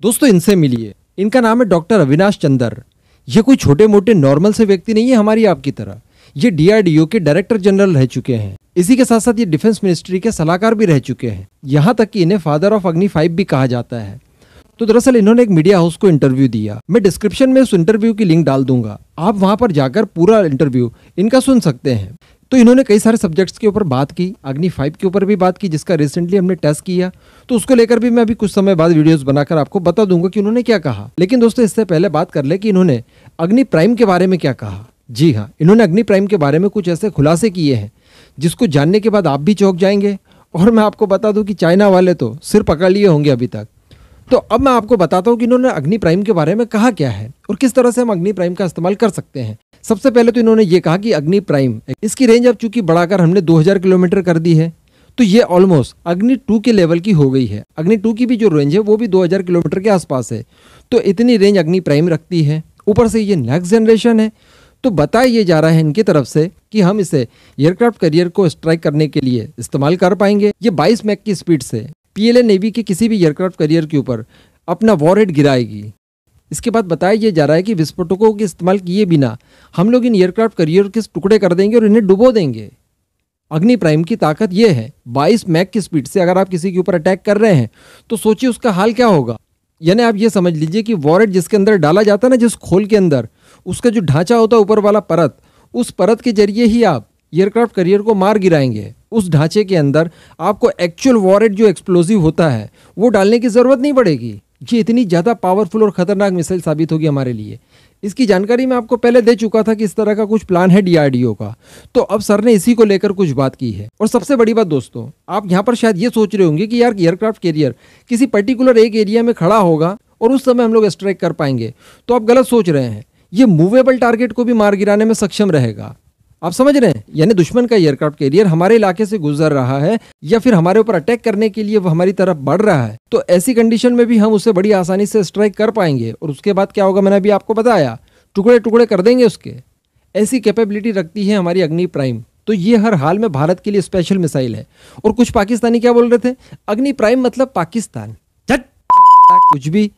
दोस्तों इनसे मिलिए। इनका नाम है डॉक्टर अविनाश चंद्र। ये कोई छोटे मोटे नॉर्मल से व्यक्ति नहीं है हमारी आपकी तरह। ये DRDO के डायरेक्टर जनरल रह चुके हैं। इसी के साथ साथ ये डिफेंस मिनिस्ट्री के सलाहकार भी रह चुके हैं। यहाँ तक कि इन्हें फादर ऑफ अग्नि 5 भी कहा जाता है। तो दरअसल इन्होंने एक मीडिया हाउस को इंटरव्यू दिया। मैं डिस्क्रिप्शन में उस इंटरव्यू की लिंक डाल दूंगा, आप वहां पर जाकर पूरा इंटरव्यू इनका सुन सकते हैं। तो इन्होंने कई सारे सब्जेक्ट्स के ऊपर बात की, अग्नि 5 के ऊपर भी बात की जिसका रिसेंटली हमने टेस्ट किया। तो उसको लेकर भी मैं अभी कुछ समय बाद वीडियोस बनाकर आपको बता दूंगा कि उन्होंने क्या कहा। लेकिन दोस्तों इससे पहले बात कर ले कि इन्होंने अग्नि प्राइम के बारे में क्या कहा। जी हाँ, इन्होंने अग्नि प्राइम के बारे में कुछ ऐसे खुलासे किए हैं जिसको जानने के बाद आप भी चौंक जाएंगे। और मैं आपको बता दूं कि चाइना वाले तो सिर पकड़ लिए होंगे अभी तक। तो अब मैं आपको बताता हूं कि इन्होंने अग्नि प्राइम के बारे में कहा क्या है और किस तरह से हम अग्नि प्राइम का इस्तेमाल कर सकते हैं। सबसे पहले तो इन्होंने ये कहा कि अग्नि प्राइम इसकी रेंज अब चूंकि बढ़ाकर हमने 2000 किलोमीटर कर दी है, तो ये ऑलमोस्ट अग्नि 2 के लेवल की हो गई है। अग्नि 2 की भी जो रेंज है वो भी 2000 किलोमीटर के आसपास है। तो इतनी रेंज अग्नि प्राइम रखती है। ऊपर से ये नेक्स्ट जनरेशन है। तो बताया ये जा रहा है इनकी तरफ से कि हम इसे एयरक्राफ्ट कैरियर को स्ट्राइक करने के लिए इस्तेमाल कर पाएंगे। ये 22 मैक की स्पीड से PLA नेवी के किसी भी एयरक्राफ्ट कैरियर के ऊपर अपना वॉरहेड गिराएगी। इसके बाद बताया ये जा रहा है कि विस्फोटकों के इस्तेमाल किए बिना हम लोग इन एयरक्राफ्ट कैरियर के टुकड़े कर देंगे और इन्हें डुबो देंगे। अग्नि प्राइम की ताकत ये है, 22 मैक की स्पीड से अगर आप किसी के ऊपर अटैक कर रहे हैं तो सोचिए उसका हाल क्या होगा। यानी आप ये समझ लीजिए कि वॉरहेड जिसके अंदर डाला जाता है ना, जिस खोल के अंदर उसका जो ढांचा होता है ऊपर वाला परत, उस परत के जरिए ही आप एयरक्राफ्ट कैरियर को मार गिराएंगे। उस ढांचे के अंदर आपको एक्चुअल वॉरहेड जो एक्सप्लोजिव होता है वो डालने की जरूरत नहीं पड़ेगी। ये इतनी ज़्यादा पावरफुल और खतरनाक मिसाइल साबित होगी हमारे लिए। इसकी जानकारी मैं आपको पहले दे चुका था कि इस तरह का कुछ प्लान है DRDO का। तो अब सर ने इसी को लेकर कुछ बात की है। और सबसे बड़ी बात दोस्तों, आप यहाँ पर शायद ये सोच रहे होंगे कि यार एयरक्राफ्ट कैरियर किसी पर्टिकुलर एक एरिया में खड़ा होगा और उस समय हम लोग स्ट्राइक कर पाएंगे। तो आप गलत सोच रहे हैं। ये मूवेबल टारगेट को भी मार गिराने में सक्षम रहेगा। आप समझ रहे हैं? यानी दुश्मन का एयरक्राफ्ट कैरियर हमारे इलाके से गुजर रहा है या फिर हमारे ऊपर अटैक करने के लिए वो हमारी तरफ बढ़ रहा है, तो ऐसी कंडीशन में भी हम उसे बड़ी आसानी से स्ट्राइक कर पाएंगे। और उसके बाद क्या होगा मैंने अभी आपको बताया, टुकड़े टुकड़े कर देंगे उसके। ऐसी कैपेबिलिटी रखती है हमारी अग्नि प्राइम। तो ये हर हाल में भारत के लिए स्पेशल मिसाइल है। और कुछ पाकिस्तानी क्या बोल रहे थे, अग्नि प्राइम मतलब पाकिस्तान। कुछ भी